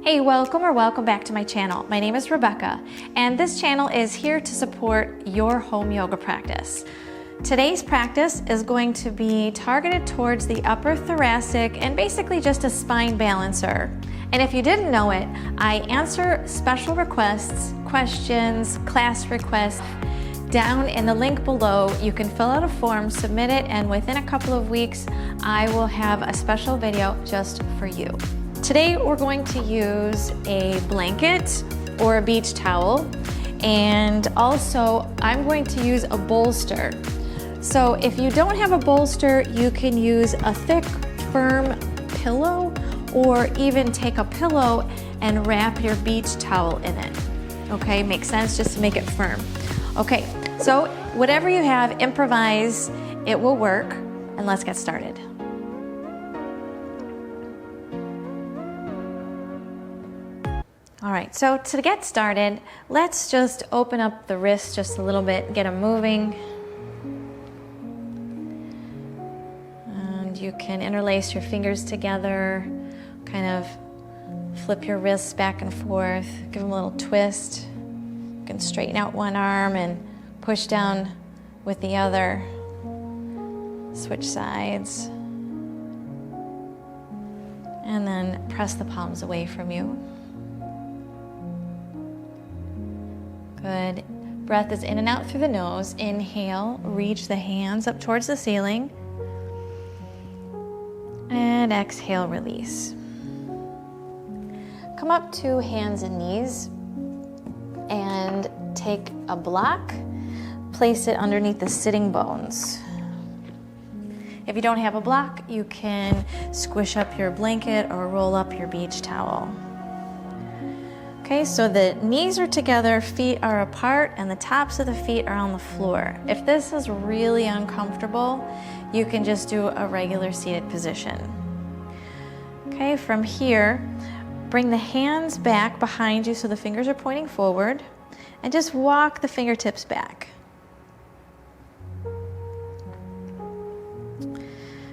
Hey, welcome back to my channel. My name is Rebecca, and this channel is here to support your home yoga practice. Today's practice is going to be targeted towards the upper thoracic and basically just a spine balancer. And if you didn't know it, I answer special requests, questions, class requests. Down in the link below, you can fill out a form, submit it, and within a couple of weeks, I will have a special video just for you. Today, we're going to use a blanket or a beach towel, and also I'm going to use a bolster. So if you don't have a bolster, you can use a thick, firm pillow, or even take a pillow and wrap your beach towel in it. Okay, makes sense, just to make it firm. Okay, so whatever you have, improvise, it will work, and let's get started. All right, so to get started, let's just open up the wrists just a little bit, get them moving. And you can interlace your fingers together, kind of flip your wrists back and forth, give them a little twist. You can straighten out one arm and push down with the other. Switch sides. And then press the palms away from you. Good. Breath is in and out through the nose. Inhale, reach the hands up towards the ceiling. And exhale, release. Come up to hands and knees and take a block, place it underneath the sitting bones. If you don't have a block, you can squish up your blanket or roll up your beach towel. Okay, so the knees are together, feet are apart, and the tops of the feet are on the floor. If this is really uncomfortable, you can just do a regular seated position. Okay, from here, bring the hands back behind you so the fingers are pointing forward, and just walk the fingertips back.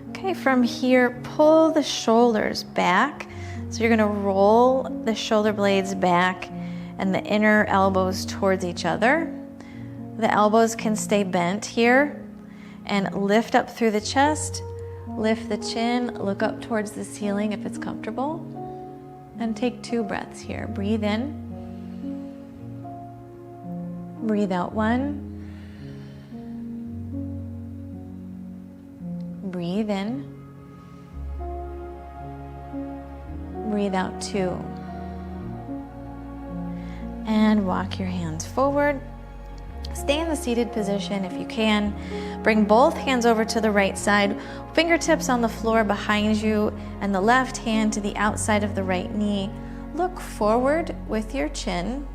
Okay, from here, pull the shoulders back. So you're gonna roll the shoulder blades back and the inner elbows towards each other. The elbows can stay bent here, and lift up through the chest, lift the chin, look up towards the ceiling if it's comfortable, and take 2 breaths here. Breathe in, breathe out 1, breathe in, breathe out 2. And walk your hands forward. Stay in the seated position if you can. Bring both hands over to the right side, fingertips on the floor behind you, and the left hand to the outside of the right knee. Look forward with your chin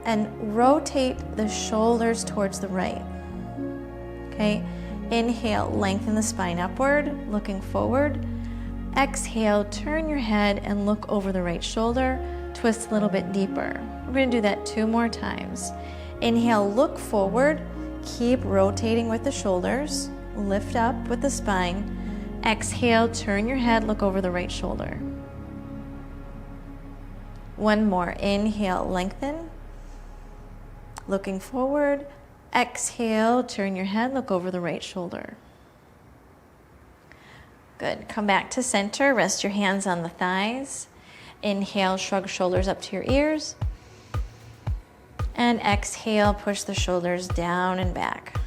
and rotate the shoulders towards the right. Okay, inhale, lengthen the spine upward, looking forward. Exhale, turn your head and look over the right shoulder, twist a little bit deeper. We're gonna do that 2 more times. Inhale, look forward, keep rotating with the shoulders, lift up with the spine. Exhale, turn your head, look over the right shoulder. 1 more, inhale, lengthen, looking forward. Exhale, turn your head, look over the right shoulder. Good. Come back to center. Rest your hands on the thighs. Inhale, shrug shoulders up to your ears. And exhale, push the shoulders down and back.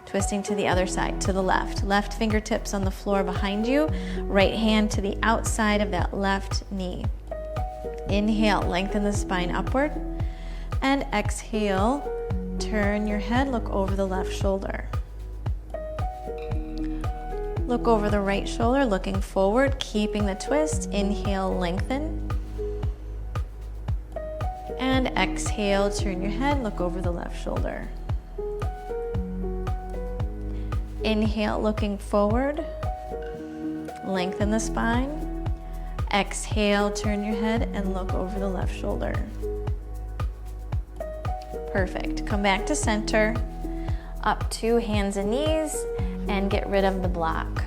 Twisting to the other side, to the left. Left fingertips on the floor behind you. Right hand to the outside of that left knee. Inhale, lengthen the spine upward. And exhale, turn your head, look over the left shoulder. Look over the right shoulder, looking forward, keeping the twist. Inhale, lengthen. And exhale, turn your head, look over the left shoulder. Inhale, looking forward. Lengthen the spine. Exhale, turn your head and look over the left shoulder. Perfect. Come back to center. Up to hands and knees, and get rid of the block.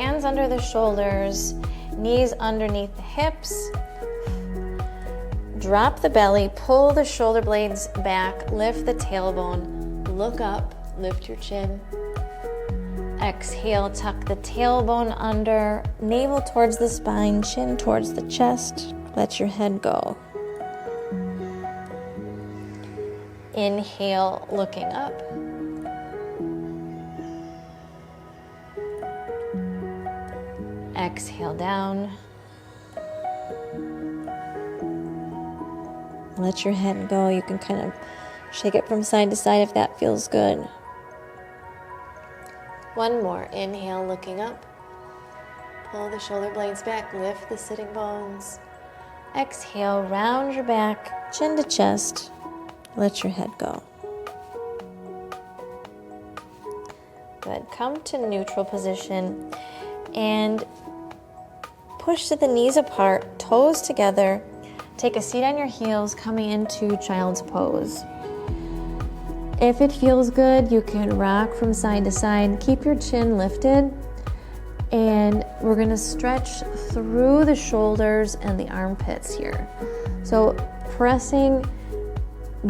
hands under the shoulders, knees underneath the hips. Drop the belly, pull the shoulder blades back, lift the tailbone, look up, lift your chin. Exhale, tuck the tailbone under, navel towards the spine, chin towards the chest. Let your head go. Inhale, looking up. Exhale down. Let your head go. You can kind of shake it from side to side if that feels good. One more. Inhale, looking up. Pull the shoulder blades back. Lift the sitting bones. Exhale, round your back, chin to chest. Let your head go. Good. Come to neutral position and push the knees apart, toes together. Take a seat on your heels, coming into child's pose. If it feels good, you can rock from side to side. Keep your chin lifted, and we're gonna stretch through the shoulders and the armpits here. So pressing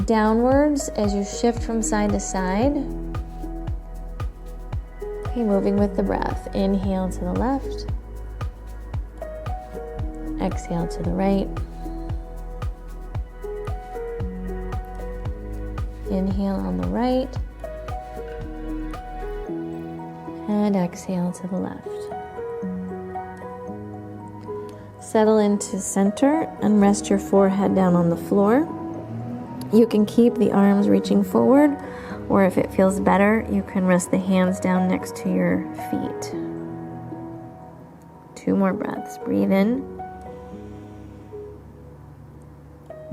downwards as you shift from side to side. Okay, moving with the breath. Inhale to the left. Exhale to the right. Inhale on the right. And exhale to the left. Settle into center and rest your forehead down on the floor. You can keep the arms reaching forward, or if it feels better, you can rest the hands down next to your feet. 2 more breaths. Breathe in.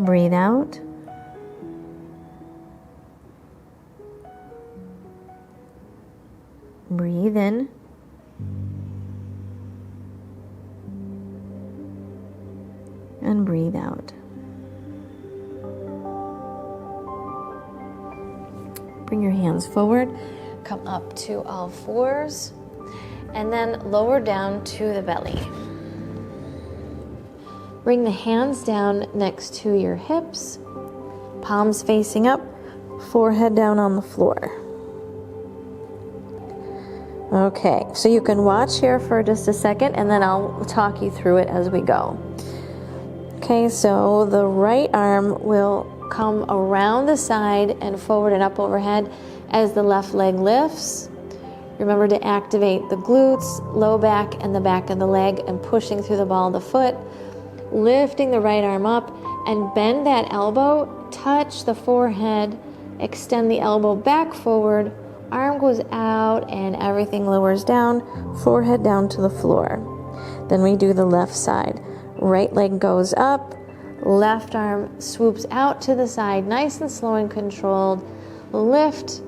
Breathe out. Breathe in. And breathe out. Bring your hands forward, come up to all fours, and then lower down to the belly. Bring the hands down next to your hips, palms facing up, forehead down on the floor. Okay, so you can watch here for just a second, and then I'll talk you through it as we go. Okay, so the right arm will come around the side and forward and up overhead as the left leg lifts. Remember to activate the glutes, low back, and the back of the leg, and pushing through the ball of the foot. Lifting the right arm up and bend that elbow, touch the forehead, extend the elbow back forward, arm goes out and everything lowers down, forehead down to the floor. Then we do the left side. Right leg goes up, left arm swoops out to the side, nice and slow and controlled. Lift,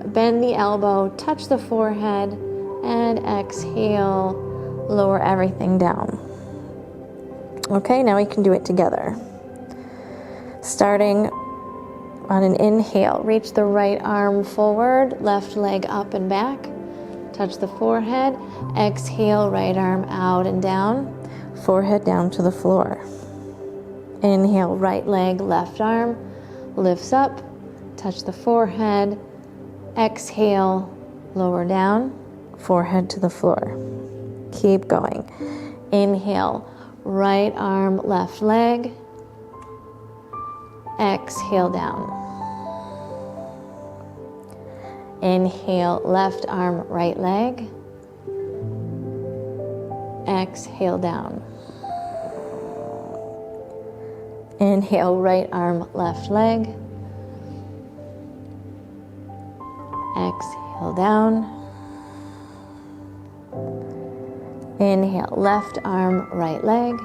bend the elbow, touch the forehead, and exhale, lower everything down. Okay, now we can do it together. Starting on an inhale, reach the right arm forward, left leg up and back, touch the forehead, exhale, right arm out and down, forehead down to the floor. Inhale, right leg, left arm, lifts up, touch the forehead, exhale, lower down, forehead to the floor. Keep going. Inhale, right arm, left leg, exhale down. Inhale, left arm, right leg, exhale down. Inhale, right arm, left leg, exhale down. Inhale, left arm, right leg,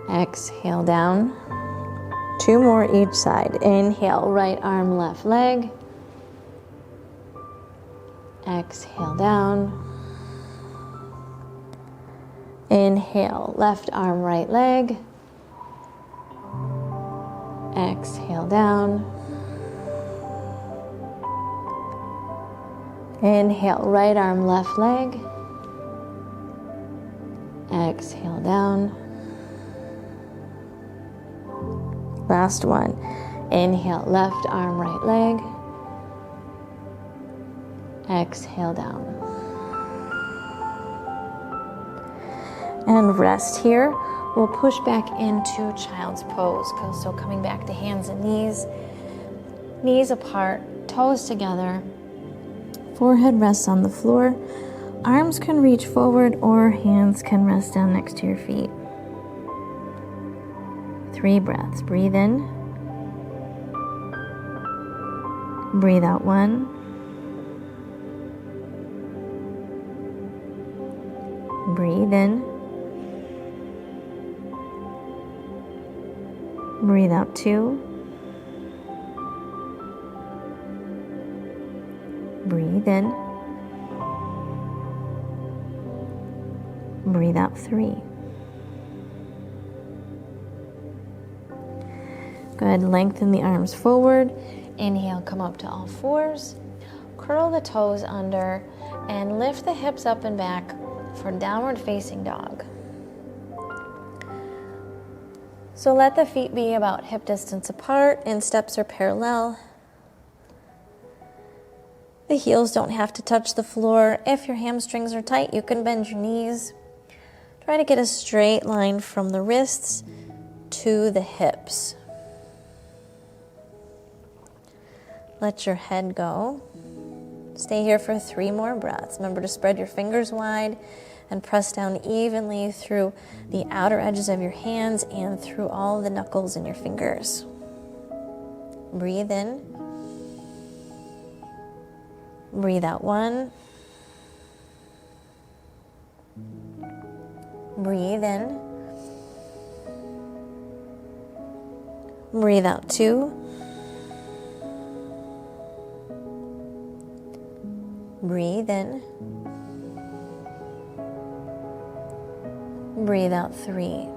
exhale down. 2 more each side. Inhale, right arm, left leg, exhale down. Inhale, left arm, right leg, exhale down. Inhale, right arm, left leg. Exhale down. Last one. Inhale, left arm, right leg. Exhale down. And rest here. We'll push back into child's pose. So coming back to hands and knees. Knees apart, toes together. Forehead rests on the floor. Arms can reach forward or hands can rest down next to your feet. 3 breaths. Breathe in. Breathe out 1. Breathe in. Breathe out 2. Breathe in. Breathe out 3. Good. Lengthen the arms forward. Inhale, come up to all fours. Curl the toes under and lift the hips up and back for downward facing dog. So let the feet be about hip distance apart and steps are parallel. The heels don't have to touch the floor. If your hamstrings are tight, you can bend your knees. Try to get a straight line from the wrists to the hips. Let your head go. Stay here for 3 more breaths. Remember to spread your fingers wide and press down evenly through the outer edges of your hands and through all the knuckles in your fingers. Breathe in. Breathe out 1. Breathe in. Breathe out 2. Breathe in. Breathe out 3.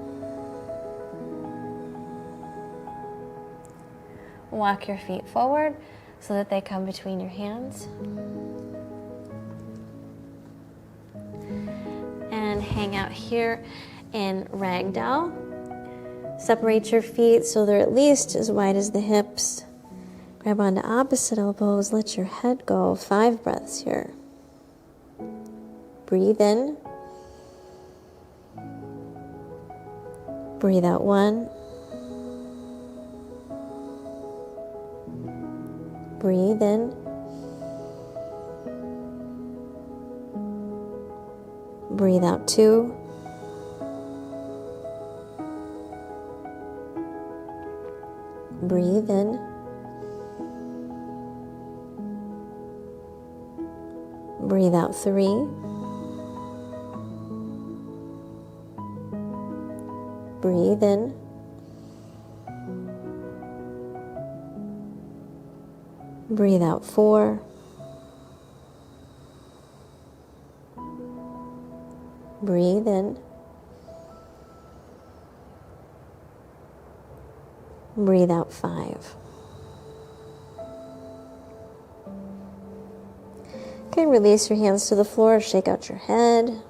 Walk your feet forward so that they come between your hands. And hang out here in Ragdoll. Separate your feet so they're at least as wide as the hips. Grab onto opposite elbows. Let your head go. 5 breaths here. Breathe in. Breathe out 1. Breathe in. Breathe out 2. Breathe in. Breathe out 3. Breathe in. Breathe out 4. Breathe in. Breathe out 5. Okay, release your hands to the floor, shake out your head.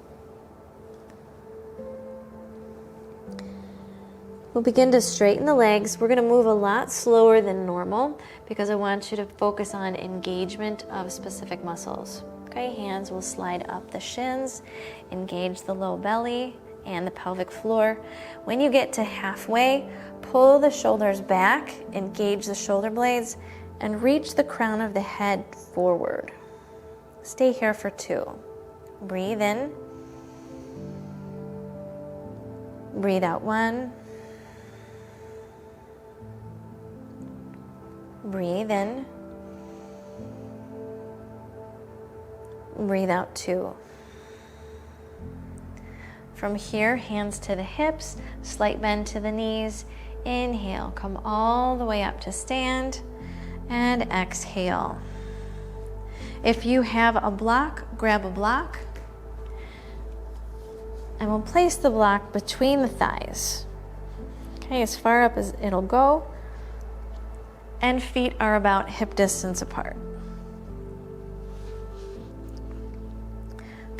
We'll begin to straighten the legs. We're going to move a lot slower than normal because I want you to focus on engagement of specific muscles. Okay, hands will slide up the shins, engage the low belly and the pelvic floor. When you get to halfway, pull the shoulders back, engage the shoulder blades, and reach the crown of the head forward. Stay here for 2. Breathe in. Breathe out 1. Breathe in. Breathe out 2. From here, hands to the hips, slight bend to the knees. Inhale, come all the way up to stand, and exhale. If you have a block, grab a block, and we'll place the block between the thighs. Okay, as far up as it'll go, and feet are about hip distance apart.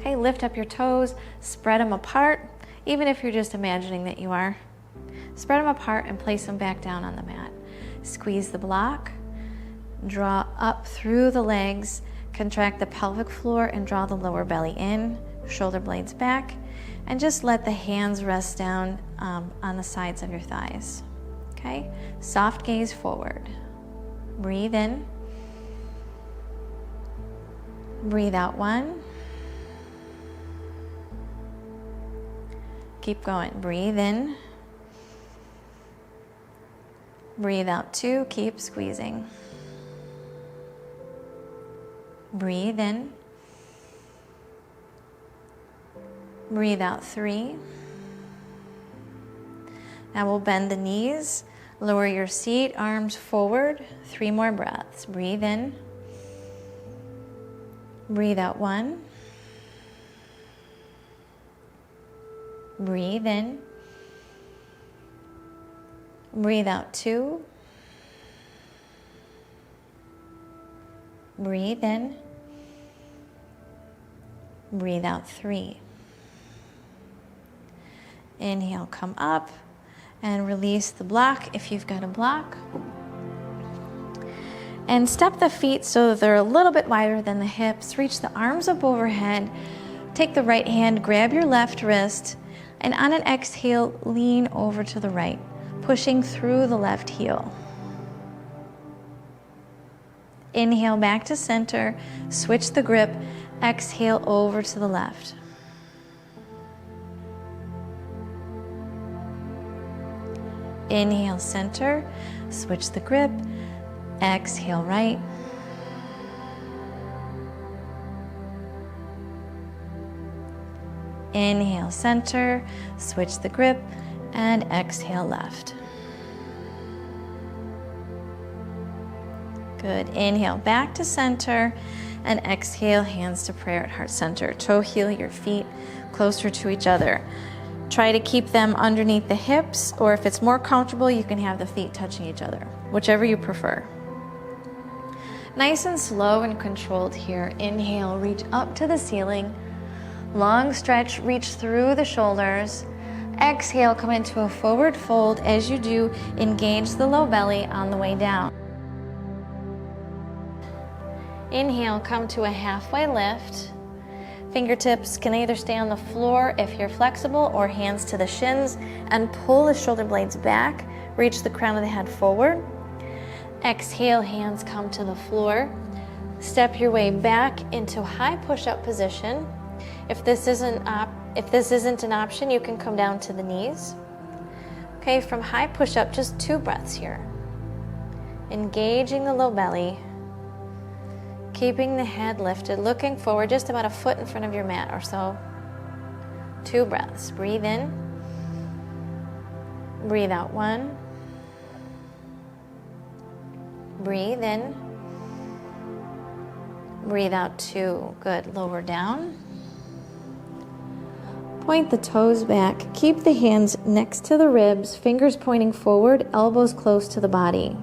Okay, lift up your toes, spread them apart, even if you're just imagining that you are. Spread them apart and place them back down on the mat. Squeeze the block, draw up through the legs, contract the pelvic floor and draw the lower belly in, shoulder blades back, and just let the hands rest down on the sides of your thighs. Okay, soft gaze forward. Breathe in. Breathe out 1. Keep going. Breathe in. Breathe out 2. Keep squeezing. Breathe in. Breathe out 3. Now we'll bend the knees. Lower your seat, arms forward. 3 more breaths. Breathe in. Breathe out 1. Breathe in. Breathe out 2. Breathe in. Breathe out 3. Inhale, come up and release the block if you've got a block. And step the feet so that they're a little bit wider than the hips. Reach the arms up overhead. Take the right hand, grab your left wrist, and on an exhale, lean over to the right, pushing through the left heel. Inhale back to center, switch the grip, exhale over to the left. Inhale center, switch the grip, exhale right. Inhale center, switch the grip, and exhale left. Good. Inhale back to center and exhale hands to prayer at heart center. Toe heel your feet closer to each other. Try to keep them underneath the hips, or if it's more comfortable, you can have the feet touching each other, whichever you prefer. Nice and slow and controlled here. Inhale, reach up to the ceiling. Long stretch, reach through the shoulders. Exhale, come into a forward fold. As you do, engage the low belly on the way down. Inhale, come to a halfway lift. Fingertips can either stay on the floor if you're flexible, or hands to the shins, and pull the shoulder blades back. Reach the crown of the head forward. Exhale, hands come to the floor. Step your way back into high push-up position. If this isn't an option, you can come down to the knees. Okay, from high push-up, just 2 breaths here. Engaging the low belly. Keeping the head lifted, looking forward just about a foot in front of your mat or so. 2 breaths. Breathe in. Breathe out 1. Breathe in. Breathe out 2. Good. Lower down. Point the toes back. Keep the hands next to the ribs, fingers pointing forward, elbows close to the body.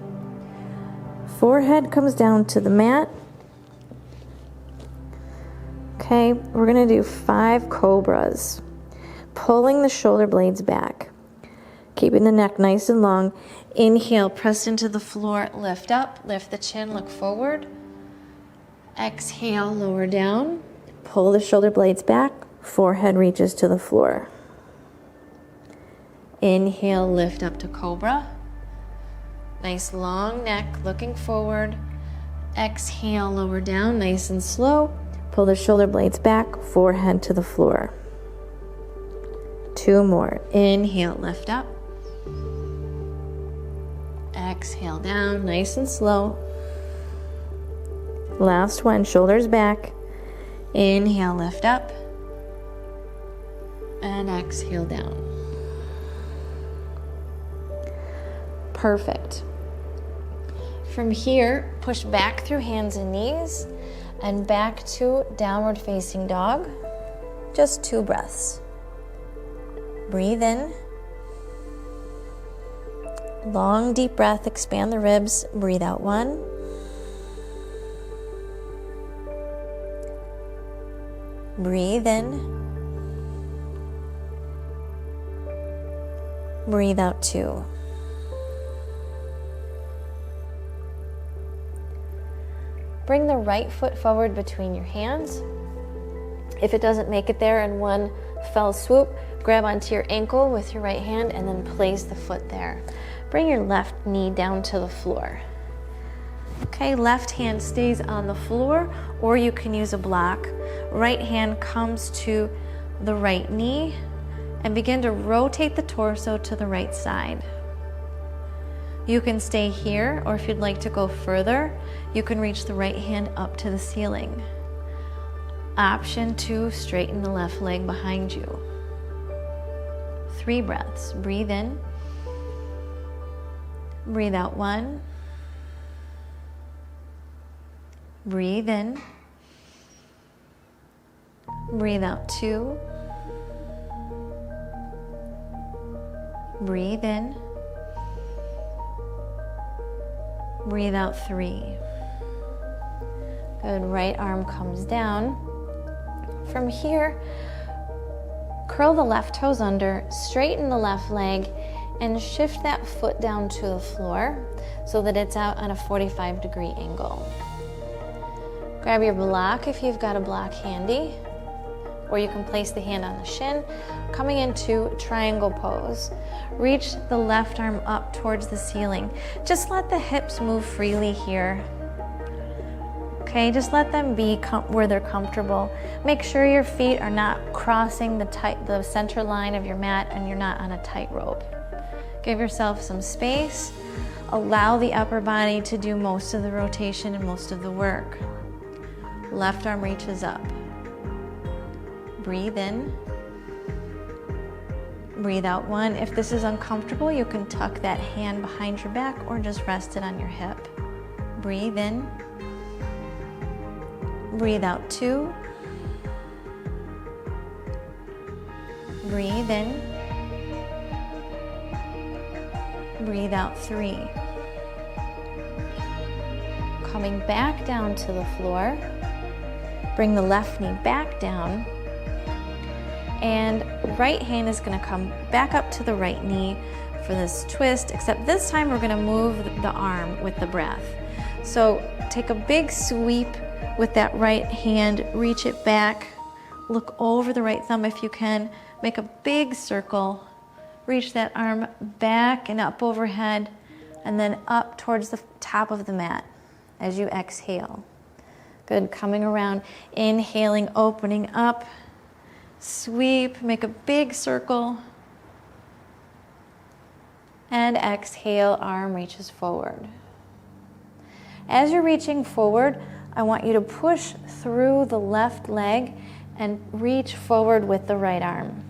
Forehead comes down to the mat. Okay, we're going to do 5 cobras. Pulling the shoulder blades back. Keeping the neck nice and long. Inhale, press into the floor, lift up, lift the chin, look forward. Exhale, lower down. Pull the shoulder blades back. Forehead reaches to the floor. Inhale, lift up to cobra. Nice long neck, looking forward. Exhale, lower down, nice and slow. Pull the shoulder blades back, forehead to the floor. 2 more. Inhale, lift up. Exhale down, nice and slow. Last one, shoulders back. Inhale, lift up. And exhale down. Perfect. From here, push back through hands and knees and back to downward facing dog. Just 2 breaths. Breathe in. Long, deep breath, expand the ribs. Breathe out 1. Breathe in. Breathe out 2. Bring the right foot forward between your hands. If it doesn't make it there in one fell swoop, grab onto your ankle with your right hand and then place the foot there. Bring your left knee down to the floor. Okay, left hand stays on the floor, or you can use a block. Right hand comes to the right knee and begin to rotate the torso to the right side. You can stay here, or if you'd like to go further, you can reach the right hand up to the ceiling. Option 2, straighten the left leg behind you. 3 breaths. Breathe in. Breathe out 1. Breathe in. Breathe out 2. Breathe in. Breathe out 3. Good. Right arm comes down. From here, curl the left toes under, straighten the left leg, and shift that foot down to the floor so that it's out on a 45-degree angle. Grab your block if you've got a block handy, or you can place the hand on the shin, coming into triangle pose. Reach the left arm up towards the ceiling. Just let the hips move freely here. Okay, just let them be where they're comfortable. Make sure your feet are not crossing the center line of your mat and you're not on a tightrope. Give yourself some space. Allow the upper body to do most of the rotation and most of the work. Left arm reaches up. Breathe in. Breathe out 1. If this is uncomfortable, you can tuck that hand behind your back or just rest it on your hip. Breathe in. Breathe out 2. Breathe in. Breathe out 3. Coming back down to the floor. Bring the left knee back down. And right hand is going to come back up to the right knee for this twist, except this time we're going to move the arm with the breath. So take a big sweep with that right hand, reach it back, look over the right thumb if you can, make a big circle, reach that arm back and up overhead, and then up towards the top of the mat as you exhale. Good, coming around, inhaling, opening up, sweep, make a big circle, and exhale, arm reaches forward. As you're reaching forward, I want you to push through the left leg and reach forward with the right arm.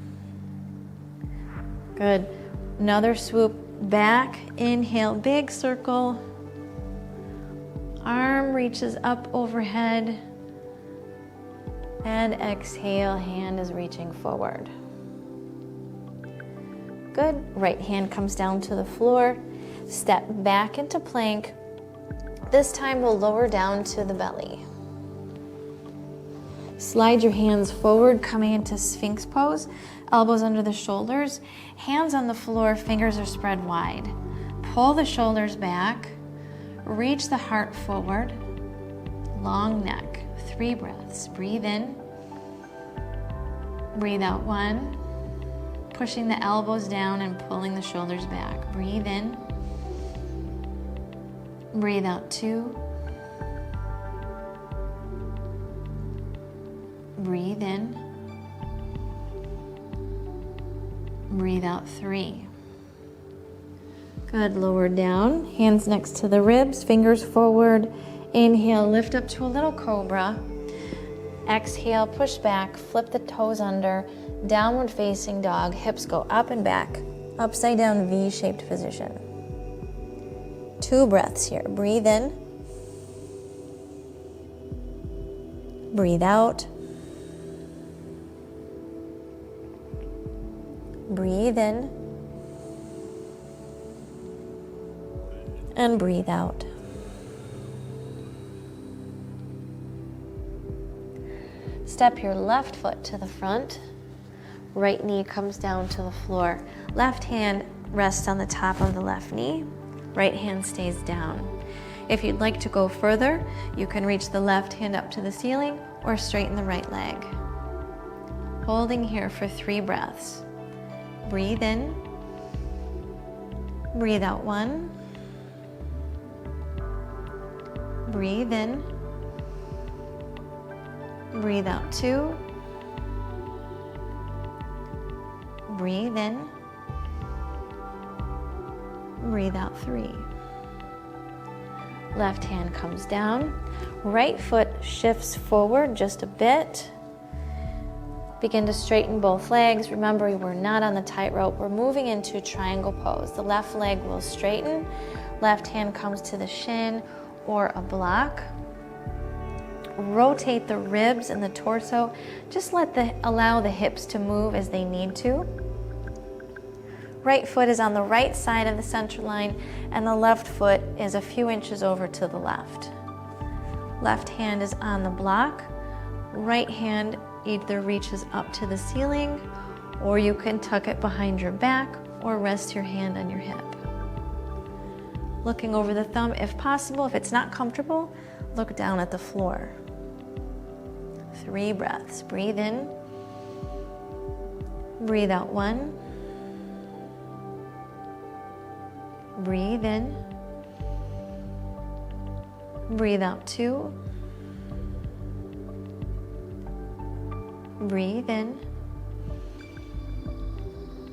Good. Another swoop back, inhale, big circle. Arm reaches up overhead. And exhale, hand is reaching forward. Good. Right hand comes down to the floor. Step back into plank. This time we'll lower down to the belly. Slide your hands forward, coming into Sphinx Pose. Elbows under the shoulders. Hands on the floor, fingers are spread wide. Pull the shoulders back. Reach the heart forward. Long neck. 3 breaths. Breathe in. Breathe out 1. Pushing the elbows down and pulling the shoulders back. Breathe in. Breathe out 2. Breathe in. Breathe out 3. Good, lower down, hands next to the ribs, fingers forward. Inhale, lift up to a little cobra. Exhale, push back, flip the toes under, downward facing dog, hips go up and back, upside down V-shaped position. 2 breaths here. Breathe in. Breathe out. Breathe in. And breathe out. Step your left foot to the front. Right knee comes down to the floor. Left hand rests on the top of the left knee. Right hand stays down. If you'd like to go further, you can reach the left hand up to the ceiling or straighten the right leg. Holding here for 3 breaths. Breathe in. Breathe out 1. Breathe in. Breathe out 2. Breathe in. Breathe out 3. Left hand comes down. Right foot shifts forward just a bit. Begin to straighten both legs. Remember, we're not on the tightrope. We're moving into triangle pose. The left leg will straighten. Left hand comes to the shin or a block. Rotate the ribs and the torso. Just allow the hips to move as they need to. Right foot is on the right side of the center line, and the left foot is a few inches over to the left. Left hand is on the block. Right hand either reaches up to the ceiling, or you can tuck it behind your back or rest your hand on your hip. Looking over the thumb if possible. If it's not comfortable, look down at the floor. 3 breaths. Breathe in. Breathe out 1. Breathe in. Breathe out 2. Breathe in.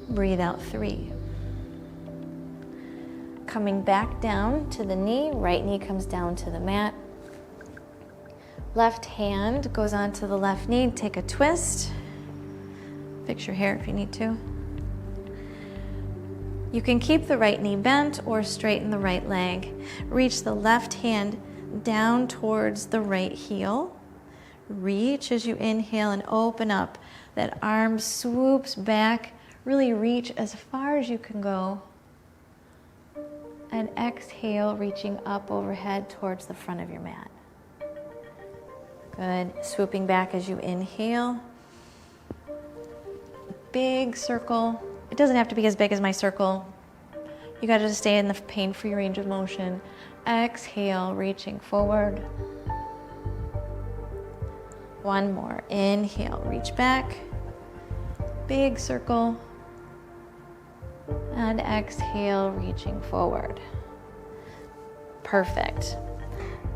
Breathe out 3. Coming back down to the knee, right knee comes down to the mat. Left hand goes onto the left knee, take a twist. Fix your hair if you need to. You can keep the right knee bent or straighten the right leg. Reach the left hand down towards the right heel. Reach as you inhale and open up. That arm swoops back. Really reach as far as you can go. And exhale, reaching up overhead towards the front of your mat. Good. Swooping back as you inhale. Big circle. It doesn't have to be as big as my circle. You got to just stay in the pain-free range of motion. Exhale, reaching forward. 1 more. Inhale, reach back. Big circle. And exhale, reaching forward. Perfect.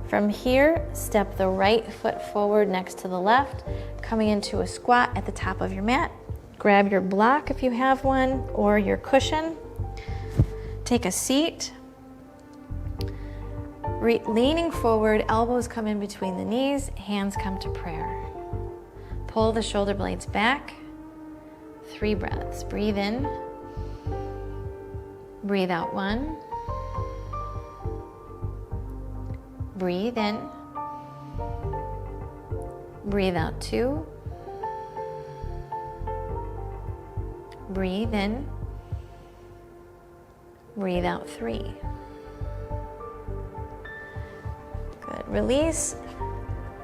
From here, step the right foot forward next to the left, coming into a squat at the top of your mat. Grab your block if you have one, or your cushion. Take a seat. Leaning forward, elbows come in between the knees, hands come to prayer. Pull the shoulder blades back. 3 breaths. Breathe in. Breathe out 1. Breathe in. Breathe out 2. Breathe in. Breathe out 3. Good. Release.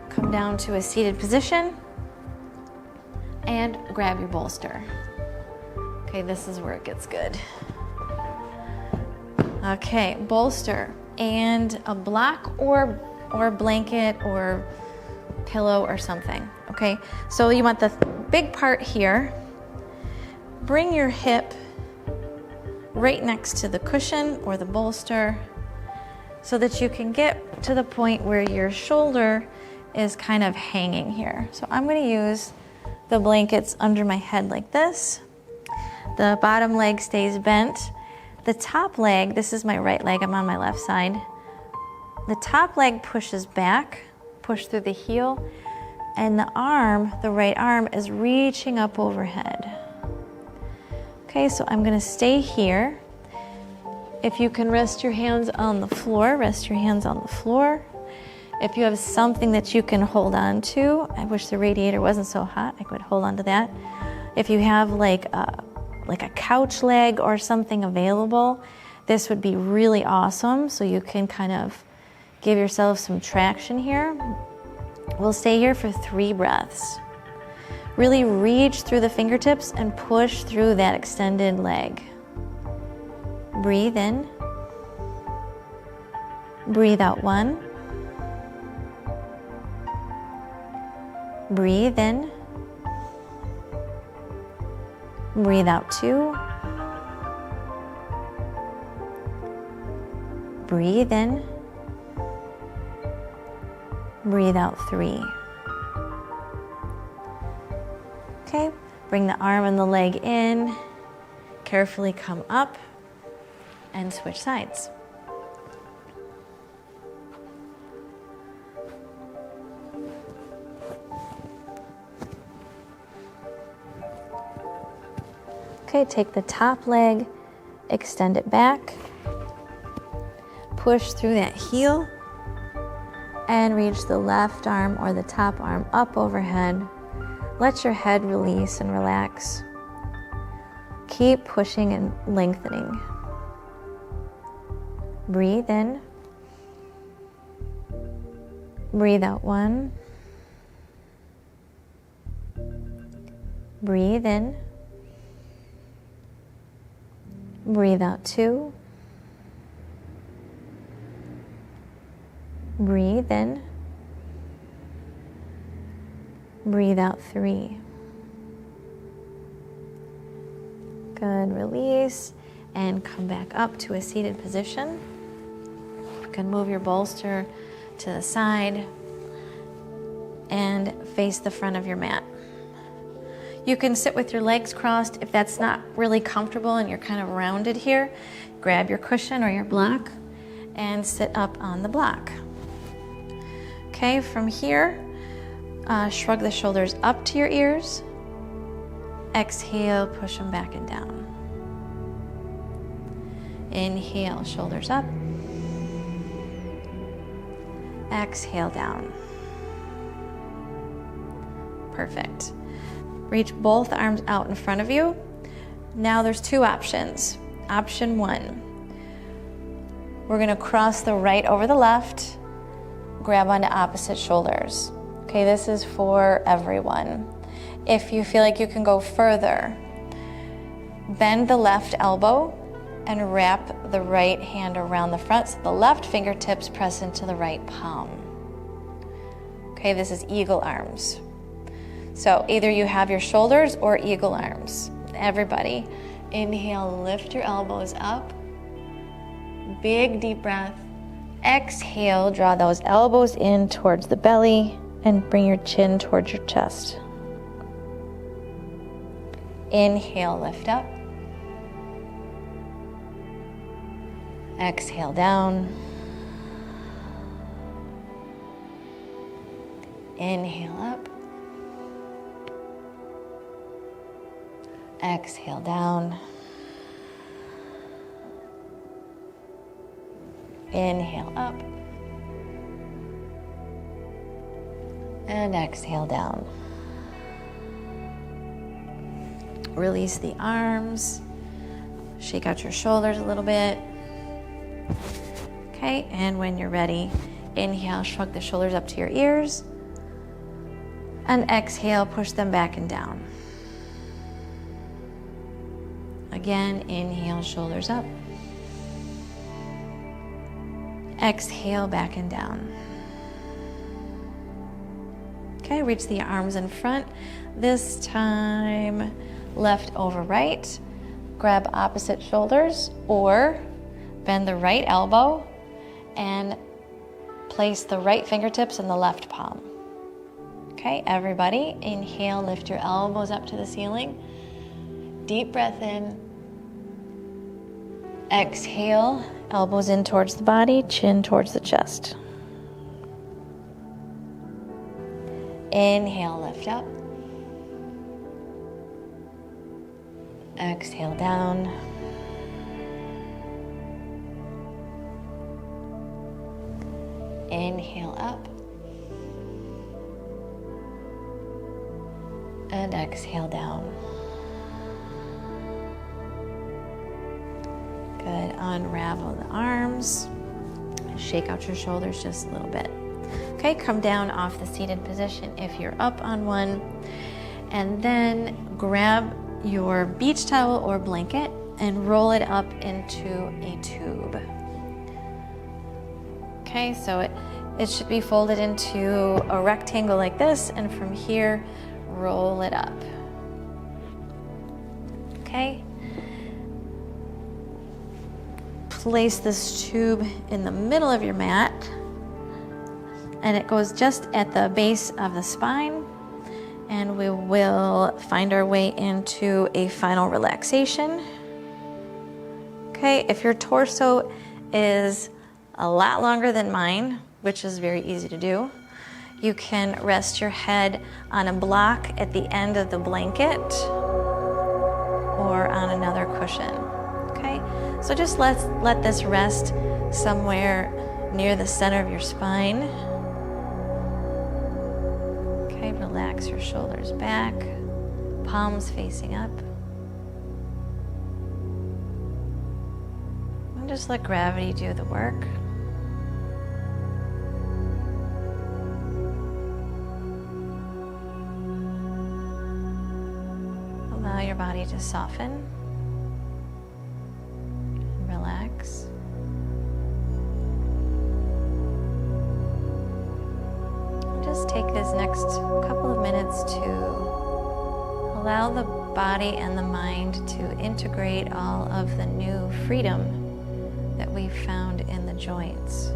Come down to a seated position and grab your bolster. Okay, this is where it gets good. Okay, bolster and a block or blanket or pillow or something. Okay, so you want the big part here. Bring your hip right next to the cushion or the bolster so that you can get to the point where your shoulder is kind of hanging here. So I'm going to use the blankets under my head like this. The bottom leg stays bent. The top leg, this is my right leg, I'm on my left side. The top leg pushes back, push through the heel, and the arm, the right arm, is reaching up overhead. Okay, so I'm gonna stay here. If you can rest your hands on the floor, rest your hands on the floor. If you have something that you can hold on to, I wish the radiator wasn't so hot, I could hold on to that. If you have like a couch leg or something available, this would be really awesome, so you can kind of give yourself some traction here. We'll stay here for 3 breaths. Really reach through the fingertips and push through that extended leg. Breathe in. Breathe out 1. Breathe in. Breathe out 2. Breathe in. Breathe out 3. Okay, bring the arm and the leg in. Carefully come up and switch sides. Okay, take the top leg, extend it back, push through that heel, and reach the left arm or the top arm up overhead. Let your head release and relax. Keep pushing and lengthening. Breathe in. Breathe out 1. Breathe in. Breathe out 2. Breathe in. Breathe out 3. Good, release, and come back up to a seated position. You can move your bolster to the side and face the front of your mat. You can sit with your legs crossed if that's not really comfortable and you're kind of rounded here. Grab your cushion or your block and sit up on the block. Okay, from here, shrug the shoulders up to your ears. Exhale, push them back and down. Inhale, shoulders up. Exhale, down. Perfect. Reach both arms out in front of you. Now there's 2 options. Option 1, we're gonna cross the right over the left, grab onto opposite shoulders. Okay, this is for everyone. If you feel like you can go further, bend the left elbow and wrap the right hand around the front so the left fingertips press into the right palm. Okay, this is eagle arms. So either you have your shoulders or eagle arms. Everybody, inhale, lift your elbows up. Big deep breath. Exhale, draw those elbows in towards the belly and bring your chin towards your chest. Inhale, lift up. Exhale, down. Inhale, up. Exhale, down. Inhale, up. And exhale, down. Release the arms. Shake out your shoulders a little bit. Okay, and when you're ready, inhale, shrug the shoulders up to your ears. And exhale, push them back and down. Again, inhale, shoulders up. Exhale, back and down. Okay, reach the arms in front. This time, left over right. Grab opposite shoulders or bend the right elbow and place the right fingertips in the left palm. Okay, everybody, inhale, lift your elbows up to the ceiling. Deep breath in. Exhale, elbows in towards the body, chin towards the chest. Inhale, lift up. Exhale, down. Inhale, up. And exhale, down. Good, unravel the arms. Shake out your shoulders just a little bit. Okay, come down off the seated position if you're up on one. And then grab your beach towel or blanket and roll it up into a tube. Okay, so it should be folded into a rectangle like this, and from here, roll it up. Okay. Place this tube in the middle of your mat, and it goes just at the base of the spine, and we will find our way into a final relaxation. Okay, if your torso is a lot longer than mine, which is very easy to do, you can rest your head on a block at the end of the blanket or on another cushion. Okay, so just let this rest somewhere near the center of your spine. Okay, relax your shoulders back, palms facing up. And just let gravity do the work. Allow your body to soften. Relax. Just take this next couple of minutes to allow the body and the mind to integrate all of the new freedom that we've found in the joints.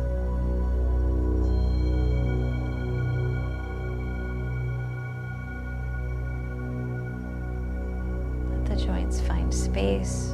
Let the joints find space.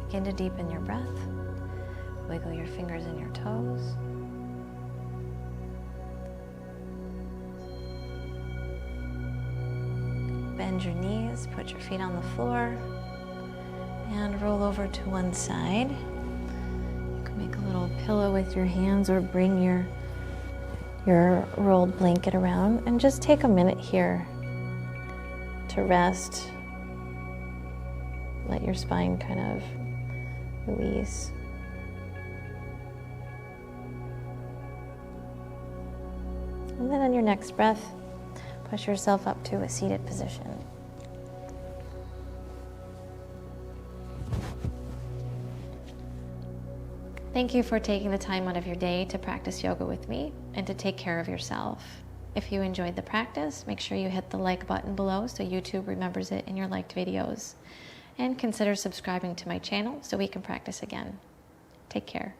Begin to deepen your breath. Wiggle your fingers and your toes. Bend your knees, put your feet on the floor, and roll over to one side. You can make a little pillow with your hands or bring your rolled blanket around, and just take a minute here to rest. Let your spine kind of release. And then on your next breath, push yourself up to a seated position. Thank you for taking the time out of your day to practice yoga with me and to take care of yourself. If you enjoyed the practice, make sure you hit the like button below so YouTube remembers it in your liked videos. And consider subscribing to my channel so we can practice again. Take care.